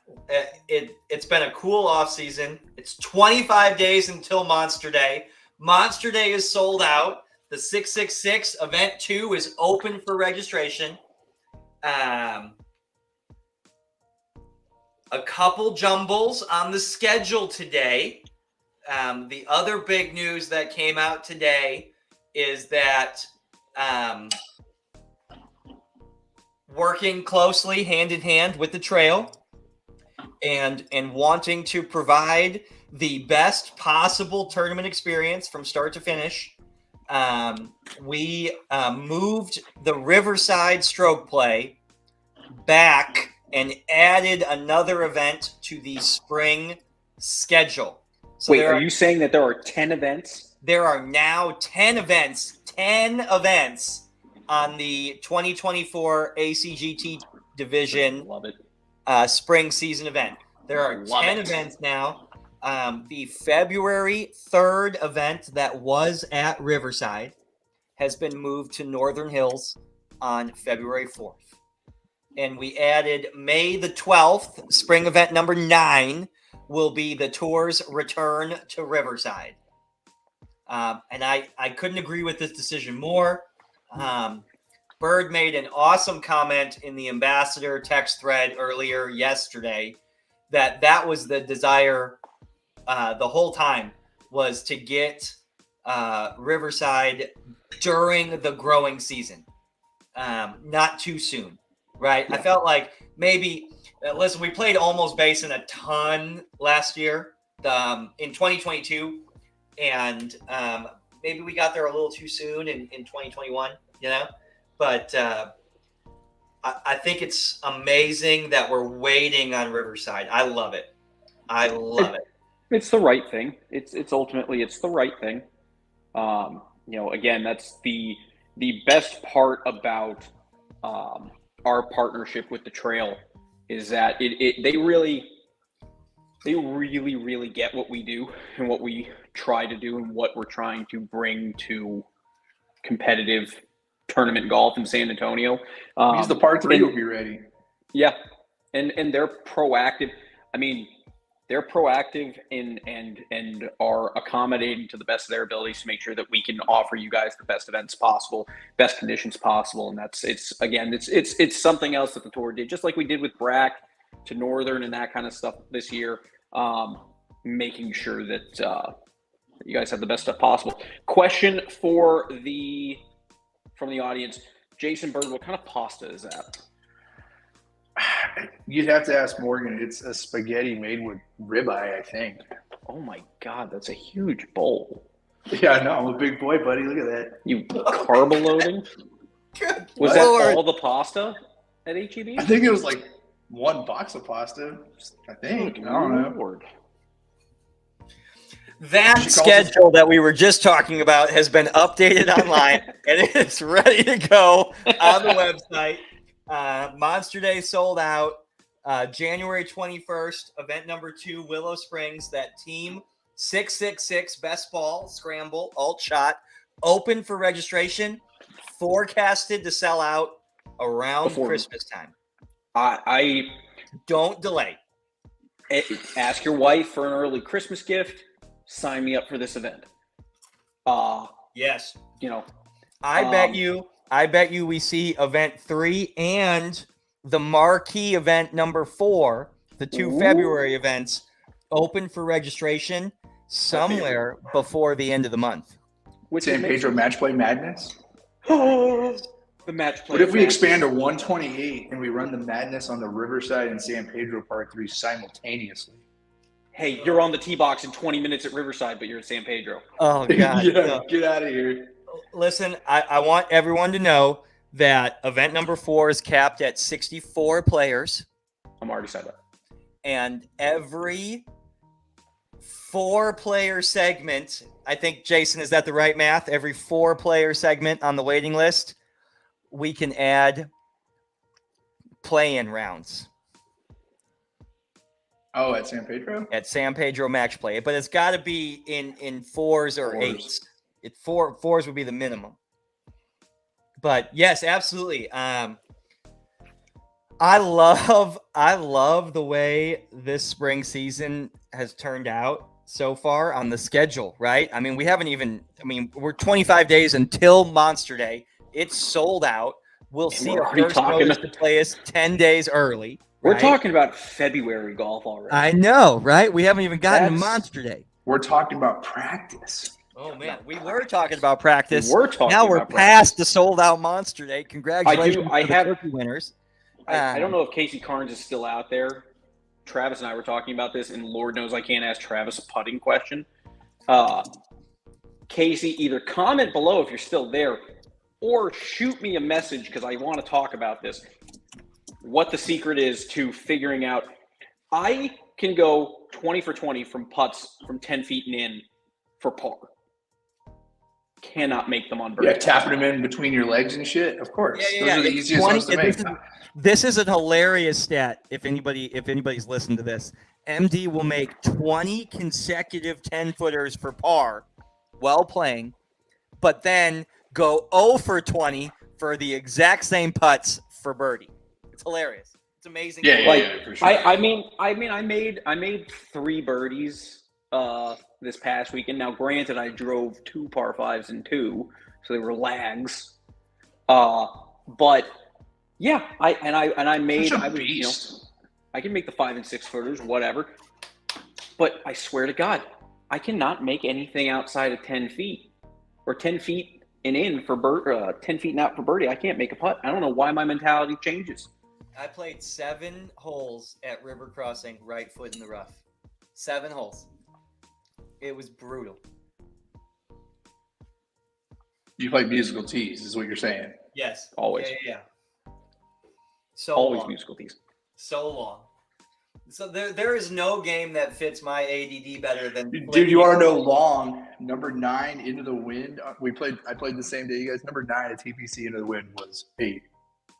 it's been a cool off season. It's 25 days until Monster Day. Monster Day is sold out. The 666 Event 2 is open for registration. A couple jumbles on the schedule today. The other big news that came out today is that working closely hand in hand with the trail and wanting to provide the best possible tournament experience from start to finish, we moved the Riverside stroke play back and added another event to the spring schedule. So wait, are you saying that there are 10 events? There are now 10 events. 10 events on the 2024 ACGT Division Love it. Spring season event. There are 10 events now. The February 3rd event that was at Riverside has been moved to Northern Hills on February 4th. And we added May the 12th, spring event number 9, will be the tour's return to Riverside. And I couldn't agree with this decision more. Bird made an awesome comment in the ambassador text thread earlier yesterday that was the desire the whole time, was to get Riverside during the growing season, not too soon, right? Yeah. I felt like maybe, listen, we played Almost Basin a ton last year in 2022, and maybe we got there a little too soon in 2021, but I think it's amazing that we're waiting on Riverside. I love it. I love it. It's the right thing. It's ultimately the right thing. Again, that's the best part about our partnership with the Trail is that they really get what we do and what we try to do and what we're trying to bring to competitive tournament golf in San Antonio. Because the par 3 will be ready. Yeah, and they're proactive. I mean, they're proactive and are accommodating to the best of their abilities to make sure that we can offer you guys the best events possible, best conditions possible. And it's something else that the tour did, just like we did with BRAC to Northern and that kind of stuff this year, making sure that you guys have the best stuff possible. Question from the audience, Jason Bird, what kind of pasta is that? You'd have to ask Morgan. It's a spaghetti made with ribeye, I think. Oh my God, that's a huge bowl. Yeah, no, I'm a big boy, buddy. Look at that. You carb loading? Was that all the pasta at HEB? I think it was like one box of pasta. I think. I don't know. Lord. That schedule that we were just talking about has been updated online and it's ready to go on the website. Monster Day sold out. January 21st, event number 2, Willow Springs. That team 666 best ball scramble alt shot open for registration. Forecasted to sell out around Christmas time. I don't delay. Ask your wife for an early Christmas gift. Sign me up for this event. Yes. I bet you we see event 3 and the marquee event number 4, the 2 February events, open for registration somewhere before the end of the month. San Pedro Match Play Madness? The Match Play. What if we expand to 128 and we run the Madness on the Riverside and San Pedro Par 3 simultaneously? Hey, you're on the tee box in 20 minutes at Riverside, but you're at San Pedro. Oh, God. Yeah, get out of here. Listen, I want everyone to know that event number 4 is capped at 64 players. I'm already said that. And every 4-player segment, I think, Jason, is that the right math? Every 4-player segment on the waiting list, we can add play-in rounds. Oh, at San Pedro? At San Pedro Match Play. But it's got to be in 4s or 8s. 4s would be the minimum. But yes, absolutely. I love the way this spring season has turned out so far on the schedule, right? I mean, we're 25 days until Monster Day. It's sold out. We'll see our first notice to play us 10 days early. We're talking about February golf already. I know, right? We haven't even gotten to Monster Day. We're talking about practice. Oh, man. We were talking about practice. Now we're past the sold-out Monster Day. Congratulations to the turkey winners. I don't know if Casey Carnes is still out there. Travis and I were talking about this, and Lord knows I can't ask Travis a putting question. Casey, either comment below if you're still there or shoot me a message because I want to talk about this. What the secret is to figuring out. I can go 20 for 20 from putts from 10 feet and in for par. Cannot make them on birdie. Yeah, tapping them in between your legs and shit. Of course, those are the easiest ones to make. This is a hilarious stat. If anybody's listened to this, MD will make 20 consecutive 10-footers for par while playing, but then go 0 for 20 for the exact same putts for birdie. It's hilarious. It's amazing. Yeah, for sure. I made 3 birdies this past weekend. Now, granted, I drove 2 par 5s and 2, so they were lags. But yeah, I made Such a I was beast. I can make the 5 and 6 footers, whatever. But I swear to God, I cannot make anything outside of 10 feet or 10 feet and in for 10 feet and out for birdie. I can't make a putt. I don't know why my mentality changes. I played 7 holes at River Crossing, right foot in the rough. 7 holes. It was brutal. You play musical tees, is what you're saying. Yes. Always. Yeah. So Always long. musical tees. So long. So there is no game that fits my ADD better than Dude, you want to know long? Number 9 into the wind. I played the same day you guys. Number 9 at TPC into the wind was a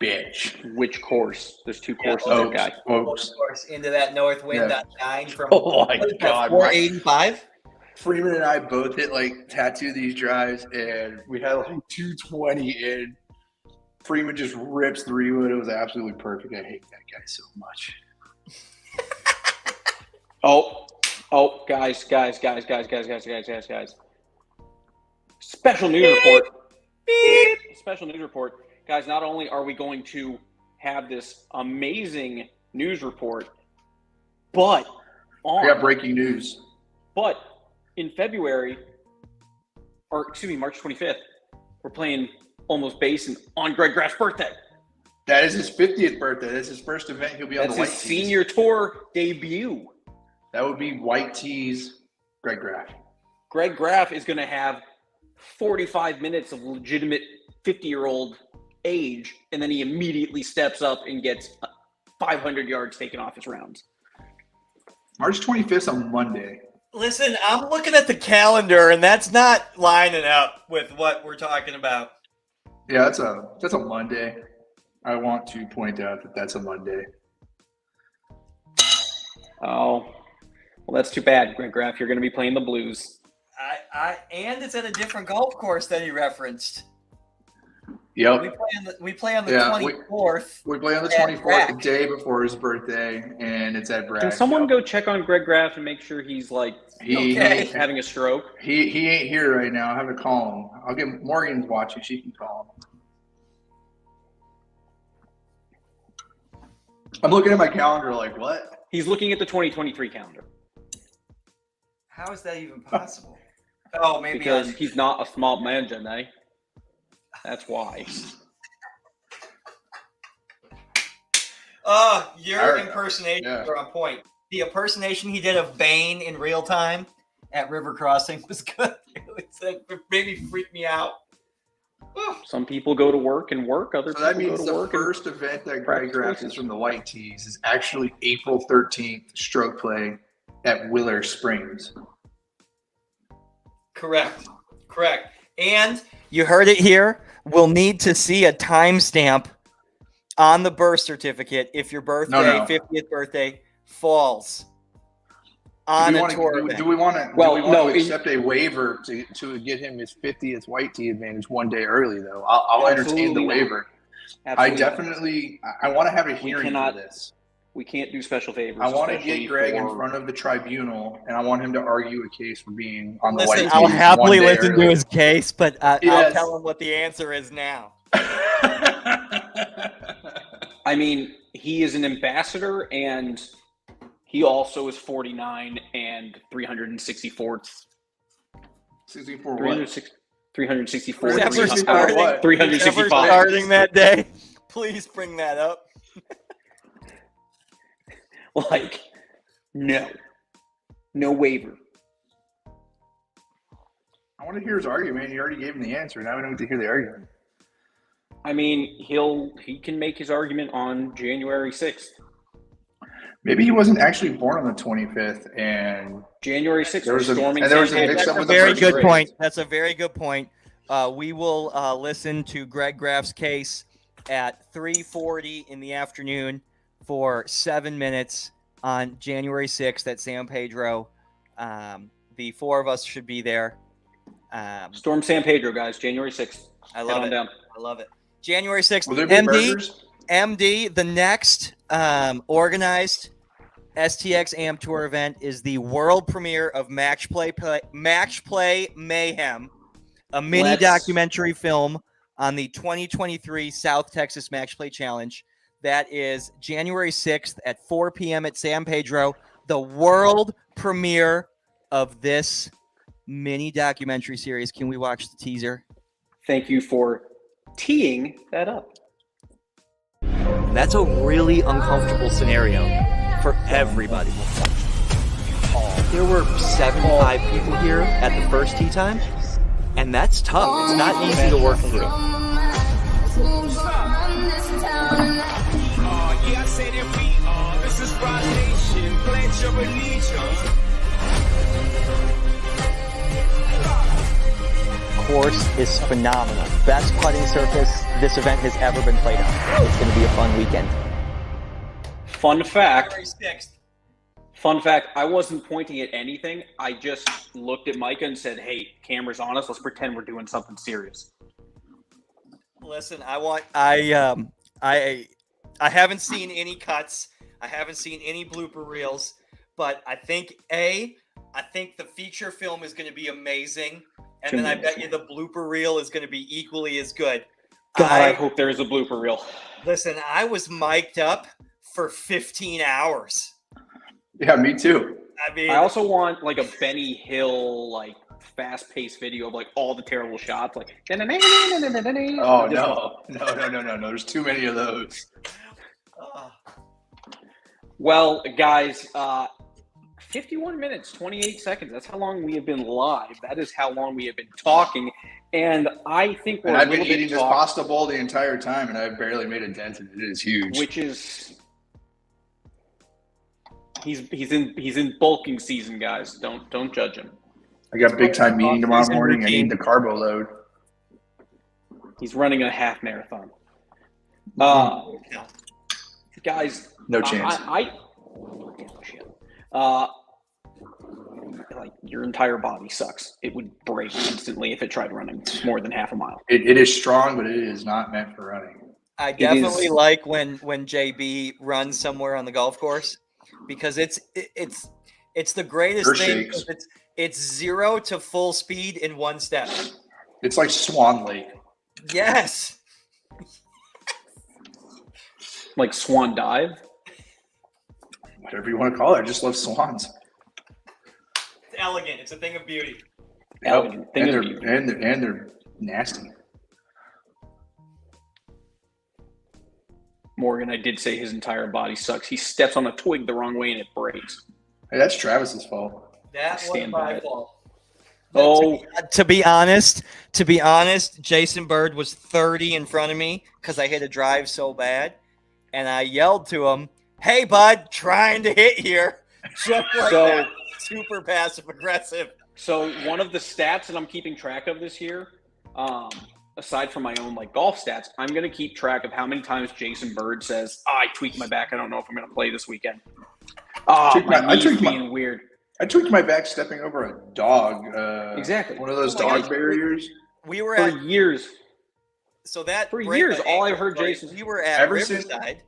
bitch. Which course? There's 2 Yeah, courses there, guy. Of course, into that north wind Yeah. on 9 from Oh my God, 485. Freeman and I both hit like tattoo these drives, and we had like 220 in. Freeman just rips 3-wood. It was absolutely perfect. I hate that guy so much. Oh, guys. Special news report. Beep. Special news report. Guys, not only are we going to have this amazing news report, but I got breaking news. But in February, or excuse me, March 25th, we're playing Almost Basin on Greg Graff's birthday. That is his 50th birthday. That's his first event. He'll be on That's the his white tees. senior tour debut. That would be white tees, Greg Graff. Greg Graff is going to have 45 minutes of legitimate 50-year-old age, and then he immediately steps up and gets 500 yards taken off his rounds. March 25th on Monday. Listen, I'm looking at the calendar, and that's not lining up with what we're talking about. Yeah, that's a Monday. I want to point out that that's a Monday. Oh, well, that's too bad, Greg Graff. You're going to be playing the Blues. And it's at a different golf course that he referenced. Yep. We play on the Yeah, 24th. We play on the At 24th, the Brack. day before his birthday, and it's at Bragg. Can someone go check on Greg Graff and make sure he's like Okay. having a stroke? He ain't here right now. I have to call him. I'll get Morgan's watching. She can call him. I'm looking at my calendar like, what? He's looking at the 2023 calendar How is that even possible? Oh, maybe because he's not a small man, Janae. That's why. Your Alright. impersonations Yeah. are on point. The impersonation he did of Bane in real time at River Crossing was good. It made me freak me out. Some people go to work and work. Other So that people means go to the work. first event that Greg practice Graff races. is from the White Tees is actually April 13th, stroke play at Willow Springs. Correct. And you heard it here. We'll need to see a timestamp on the birth certificate if your birthday, No. 50th birthday, falls on a tour event. Do we want to Well, no, accept a waiver to get him his 50th White Tee advantage one day early, though? I'll entertain the Absolutely not. waiver. Absolutely. I want to have a hearing cannot for this. We can't do special favors. I want to especially get Greg in for- front of the tribunal, and I want him to argue a case for being on the Listen, White I'll Tees happily one day listen early. to his case, but I'll Yes. tell him what the answer is now. I mean, he is an ambassador, and he also is 49 and 364th. 64 what? 364. Is that Who's for ever starting? what? 365. Ever starting that day? Please bring that up. Like, no waiver. I want to hear his argument. You already gave him the answer. Now we don't get to hear the argument. I mean, he can make his argument on January 6th. Maybe he wasn't actually born on the 25th, and January 6th, There was we're a- storming and there was a San mix Pedro. up That's a with the very first good race. point. That's a very good point. We will listen to Greg Graff's case at 3:40 in the afternoon for 7 minutes on January 6th at San Pedro. The four of us should be there. Storm San Pedro, guys, January 6th. I Head love on it. down. I love it. January 6th. will there be burgers? MD, the next organized STX Am Tour event is the world premiere of Match Play Mayhem, a mini Let's- documentary film on the 2023 South Texas Match Play Challenge. That is January 6th at 4 p.m. at San Pedro, the world premiere of this mini documentary series. Can we watch the teaser? Thank you for teeing that up. That's a really uncomfortable scenario for everybody. There were 75 people here at the first tee time, and that's tough. It's not easy to work through. Yeah, I said it, this is Rock Nation. Pledge your allegiance. Course is phenomenal. Best putting surface this event has ever been played on. It's going to be a fun weekend. Fun fact. January 6th. Fun fact, I wasn't pointing at anything. I just looked at Micah and said, hey, camera's on us. Let's pretend we're doing something serious. Listen, I haven't seen any cuts. I haven't seen any blooper reels, but I think the feature film is going to be amazing. And then I bet you the blooper reel is going to be equally as good. God, I hope there is a blooper reel. Listen, I was mic'd up for 15 hours. Yeah, me too. I mean, I also want like a Benny Hill, like fast-paced video of like all the terrible shots, like. Oh no! There's too many of those. Well, guys, 51 minutes, 28 seconds. That's how long we have been live. That is how long we have been talking. And I think we're I've been eating this pasta bowl the entire time, and I've barely made a dent in it. It is huge. Which is he's in bulking season, guys. Don't judge him. I got big time meeting tomorrow morning. I need the carbo load. He's running a half marathon. Guys, No chance. Like your entire body sucks. It would break instantly if it tried running more than half a mile. It is strong, but it is not meant for running. I definitely like when JB runs somewhere on the golf course because it's the greatest Earth thing. shakes. It's 0 to full speed in one step. It's like Swan Lake. Yes. Like swan dive. Whatever you want to call it. I just love swans. It's elegant. It's a thing of beauty. Elegant thing and of they're beauty. and they're nasty. Morgan, I did say his entire body sucks. He steps on a twig the wrong way and it breaks. Hey, that's Travis's fault. That was Stand by my it. fault. Oh, To be honest, Jason Bird was 30 in front of me because I hit a drive so bad, and I yelled to him, "Hey, bud, trying to hit here," just like that. Super passive aggressive. so one of the stats that I'm keeping track of this year, aside from my own like golf stats, I'm going to keep track of how many times Jason Bird says, I tweaked my back. I don't know if I'm going to play this weekend. My knee's being weird. I tweaked my back stepping over a dog. Exactly. One of those Oh my dog God. barriers. We were For at years. For years, all I've heard Jason. We were at Ever since- Riverside,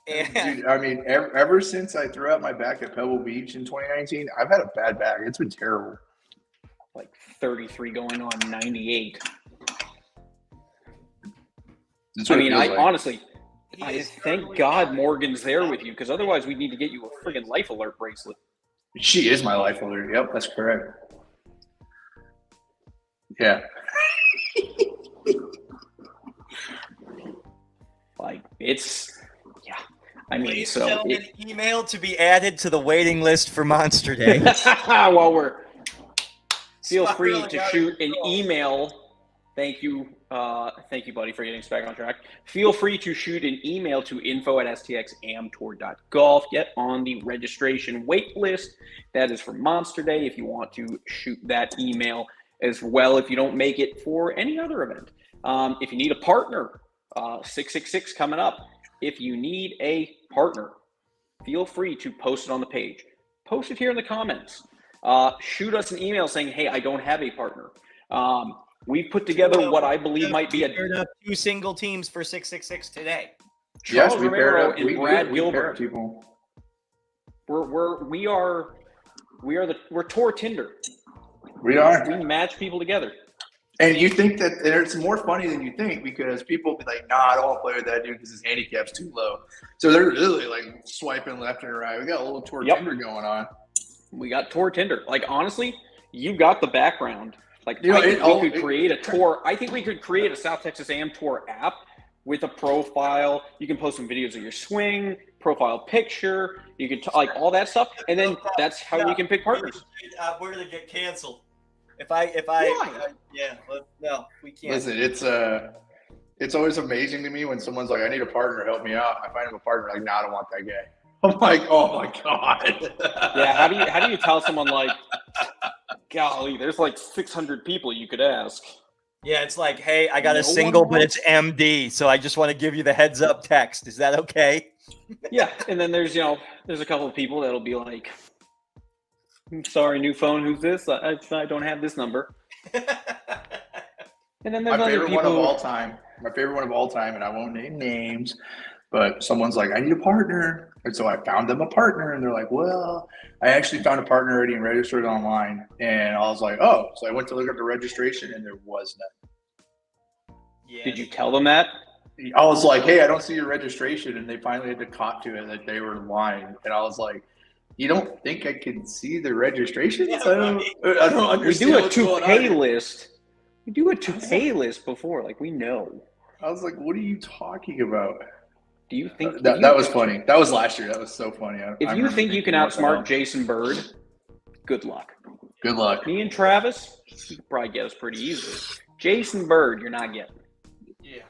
and Dude, I mean, ever since I threw out my back at Pebble Beach in 2019, I've had a bad back. It's been terrible. Like 33 going on 98. That's I what it mean, feels I like. honestly, he I is thank currently God out. Morgan's there with you, because otherwise we'd need to get you a friggin' life alert bracelet. She is my life alert. Yep, that's correct. Yeah. Like, it's, yeah. I mean, Ladies so. and gentlemen, email to be added to the waiting list for Monster Day. While we're. Feel Spot free really to got shoot it an wrong. email. Thank you, buddy, for getting us back on track. Feel free to shoot an email to info@stxamtour.golf. Get on the registration wait list. That is for Monster Day. If you want to shoot that email as well, if you don't make it for any other event. If you need a partner, 666 coming up. If you need a partner, feel free to post it on the page. Post it here in the comments. Shoot us an email saying, hey, I don't have a partner. We've put together what I believe might be a Paired up 2 single teams for 666 today. Charles Yes, we Romero paired up. and We Brad pair Gilbert. people. We're tour Tinder. We are. We match people together. And you think that, and it's more funny than you think because people be like, nah, I don't want to play with that dude because his handicap's too low. So they're really like swiping left and right. We got a little tour Tinder going on. We got tour Tinder. Like, honestly, you got the background. Like, You know, I think we could create a tour. I think we could create a South Texas AM Tour app with a profile. You can post some videos of your swing, profile picture. You can like all that stuff, and then that's how you can pick partners. We're gonna get canceled. Why? No, we can't. Listen, it's always amazing to me when someone's like, I need a partner, help me out. I find him a partner, like, nah, I don't want that guy. I'm like, oh my God. Yeah, how do you tell someone like, golly, there's like 600 people you could ask. Yeah, it's like, hey, I got No a single, one but it's MD, so I just want to give you the heads up text. Is that okay? Yeah, and then there's a couple of people that'll be like, I'm sorry, new phone, who's this? I don't have this number. And then there's My other favorite people. one of all time, and I won't name names, but someone's like, I need a partner. And so I found them a partner, and they're like, well, I actually found a partner already and registered online. And I was like, oh, so I went to look up the registration, and there was none. Yeah. Did you tell them that? I was like, hey, I don't see your registration. And they finally had to cop to it that they were lying. And I was like, you don't think I can see the registrations? Yeah, I don't understand. We do a what's going on to-pay here. list. We do a to-pay list before, like we know. I was like, what are you talking about? Do you think That was funny. That was last year. That was so funny. If you think you can outsmart Jason Bird, good luck. Good luck. Me and Travis, you could probably get us pretty easily. Jason Bird, you're not getting. Yeah.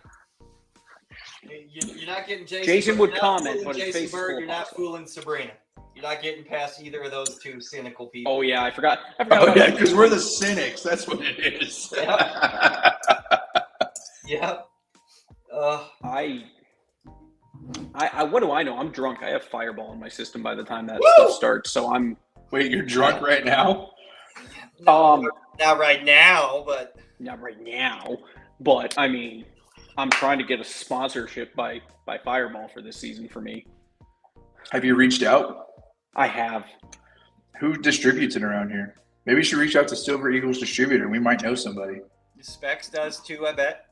You're not getting Jason. Jason Bird. would You're not comment, fooling but his Jason face is Bird. full You're of not pasta. fooling Sabrina. You're not getting past either of those two cynical people. Oh yeah, I forgot. Oh about yeah, that. because we're the cynics. That's what it is. Yep. I what do I know? I'm drunk. I have Fireball in my system by the time that stuff starts. So I'm Wait, you're drunk right now? Not right now, but not right now, but I mean, I'm trying to get a sponsorship by Fireball for this season for me. Have you reached out? I have. Who distributes it around here? Maybe you should reach out to Silver Eagles Distributor. We might know somebody. Specs does too, I bet.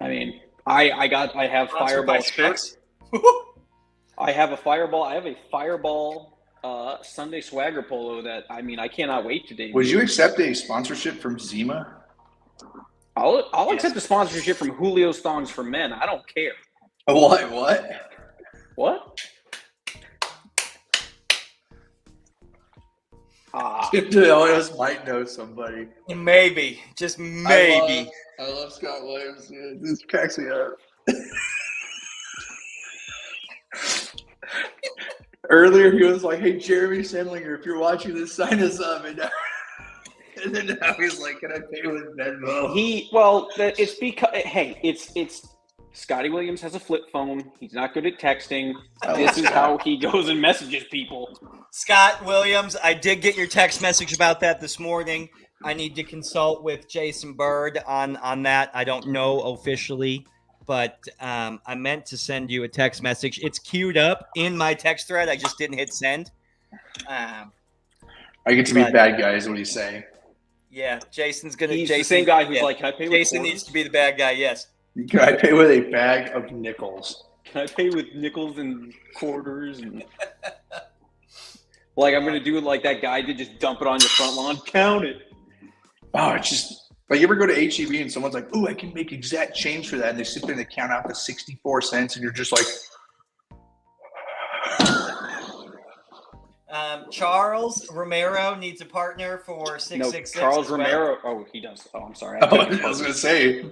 I mean, I have Sponsored by Fireball shirts. Specs. I have a Fireball. I have a Fireball Sunday Swagger polo that I mean I cannot wait to debut. Would you accept a sponsorship from Zima? I'll accept a sponsorship from Julio's Thongs for Men. I don't care. What? What? What? Williams might know somebody. Maybe, just maybe. I love Scott Williams. Dude. This cracks me up. Earlier, he was like, "Hey, Jeremy Sendlinger, if you're watching this, sign us up." And then now he's like, "Can I pay with Venmo?" It's because it's Scotty Williams has a flip phone. He's not good at texting. This is how he goes and messages people. Scott Williams, I did get your text message about that this morning. I need to consult with Jason Bird on that. I don't know officially, but I meant to send you a text message. It's queued up in my text thread. I just didn't hit send. I get to be bad guy, is what he's saying. Yeah, Jason's gonna. He's Jason, the same guy who's yeah. like, "Can I pay with Jason quarters? needs to be the bad guy. Yes. Can I pay with a bag of nickels? Can I pay with nickels and quarters?" And like I'm gonna do it like that guy did, just dump it on your front lawn. Count it. Oh, it's just like you ever go to HEB and someone's like, "Oh, I can make exact change for that," and they sit there and they count out the 64 cents, and you're just like. Charles Romero needs a partner for 666. No, Charles Romero. Oh, he does. Oh, I'm sorry. I was gonna say,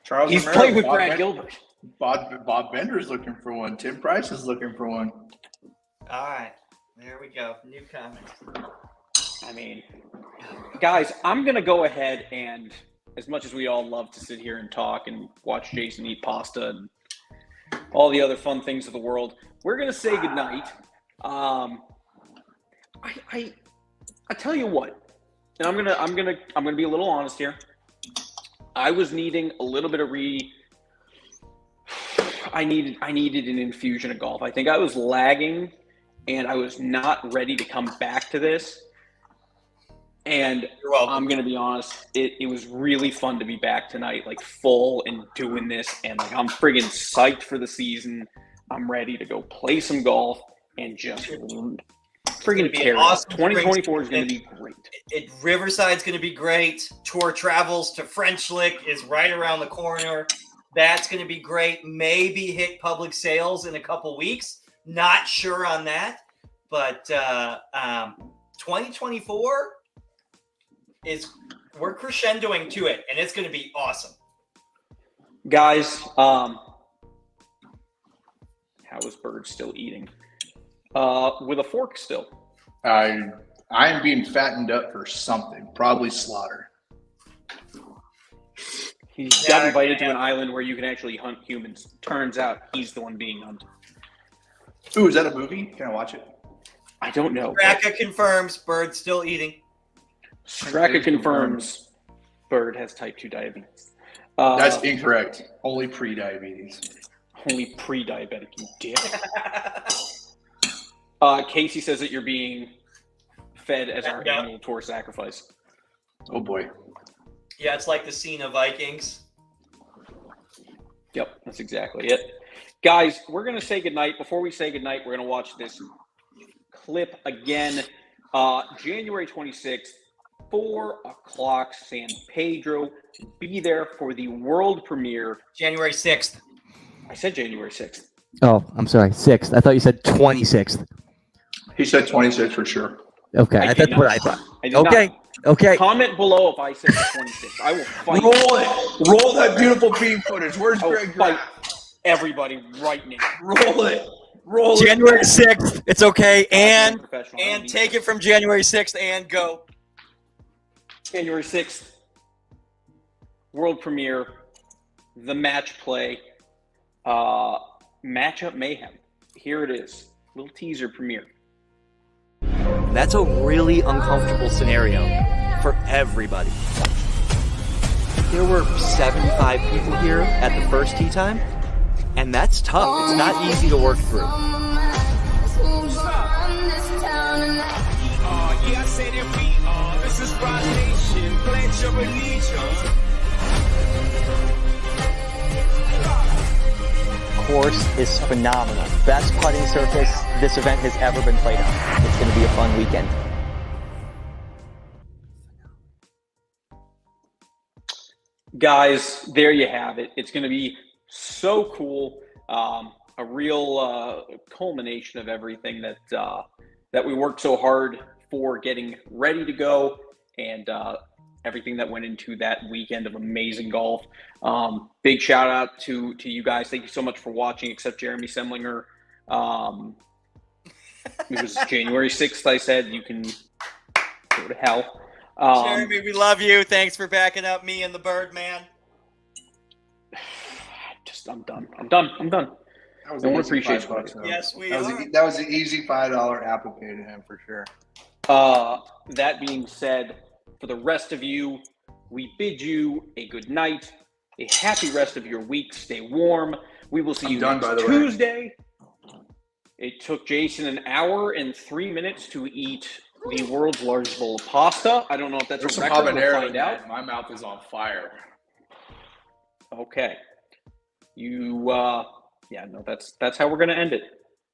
Charles He's Romero, playing with Bob Brad Ben- Gilbert. Bob Bender's looking for one. Tim Price is looking for one. All right, there we go. New comment. I mean, guys, I'm going to go ahead and, as much as we all love to sit here and talk and watch Jason eat pasta and all the other fun things of the world, we're going to say goodnight. I tell you what, and I'm gonna be a little honest here. I was needing a little bit of I needed an infusion of golf. I think I was lagging, and I was not ready to come back to this. And You're welcome. I'm gonna be honest, it was really fun to be back tonight, like full and doing this, and like I'm friggin' psyched for the season. I'm ready to go play some golf and just friggin' be carry. awesome. 2024 is gonna be great. Riverside's going to be great. Tour travels to French Lick is right around the corner. That's going to be great. Maybe hit public sales in a couple weeks. Not sure on that, but 2024 we're crescendoing to it, and it's going to be awesome. Guys, how is Bird still eating? With a fork still. I am being fattened up for something, probably slaughter. He's got invited to an island where you can actually hunt humans. Turns out he's the one being hunted. Ooh, is that a movie? Can I watch it? I don't know. Straka confirms Bird's still eating. Straka confirms Bird has type 2 diabetes. That's incorrect. Only pre-diabetes. Only pre-diabetic, you dick. Casey says that you're being fed as our annual tour sacrifice. Oh boy. Yeah, it's like the scene of Vikings. Yep, that's exactly it. Guys, we're going to say goodnight. Before we say goodnight, we're going to watch this clip again. January 26th, 4 o'clock, San Pedro. Be there for the world premiere. January 6th. I said January 6th. Oh, I'm sorry. 6th. I thought you said 26th. He said 26 for sure. Okay, that's what I thought. I did Okay, not. okay. Comment below if I said the 26th. I will fight. Roll it. Roll that beautiful beam footage. Where's I will Greg? fight everybody right now. Roll it. Roll it. January 6th. It's okay. And Professional. I don't need take that. it from January 6th and go. January 6th, world premiere, the match play, matchup mayhem. Here it is. Little teaser premiere. That's a really uncomfortable scenario for everybody. There were 75 people here at the first tee time, and that's tough. It's not easy to work through. Yeah, I say that we are. This is Rock Nation. Pledge your allegiance. Course is phenomenal. Best putting surface this event has ever been played on. It's going to be a fun weekend. Guys, there you have it. It's going to be so cool. A real culmination of everything that we worked so hard for getting ready to go, and everything that went into that weekend of amazing golf. Big shout out to you guys. Thank you so much for watching, except Jeremy Semlinger. It was January 6th, I said. You can go to hell. Jeremy, we love you. Thanks for backing up me and the Birdman. I'm done. That was No an one easy appreciates $5, it. though. Yes, we That are. was an easy $5 Apple Pay to him for sure. That being said, for the rest of you, we bid you a good night, a happy rest of your week. Stay warm. We will see I'm you done, next by the way. Tuesday. It took Jason an hour and 3 minutes to eat the world's largest bowl of pasta. I don't know if that's There's a some record. We'll habanero in find out. that. My mouth is on fire. Okay. That's how we're gonna end it.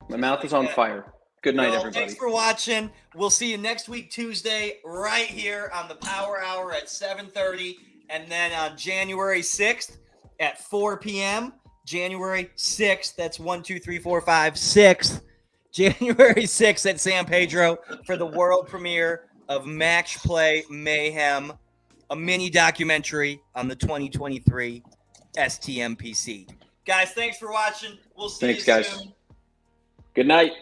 My mouth is on fire. Good night, Well, everybody. thanks for watching. We'll see you next week, Tuesday, right here on the Power Hour at 7:30. And then on January 6th at 4 p.m. January 6th. That's 1, 2, 3, 4, 5, 6th. January 6th at San Pedro for the world premiere of Match Play Mayhem, a mini documentary on the 2023 STMPC. Guys, thanks for watching. We'll see Thanks, you guys. soon. Good night.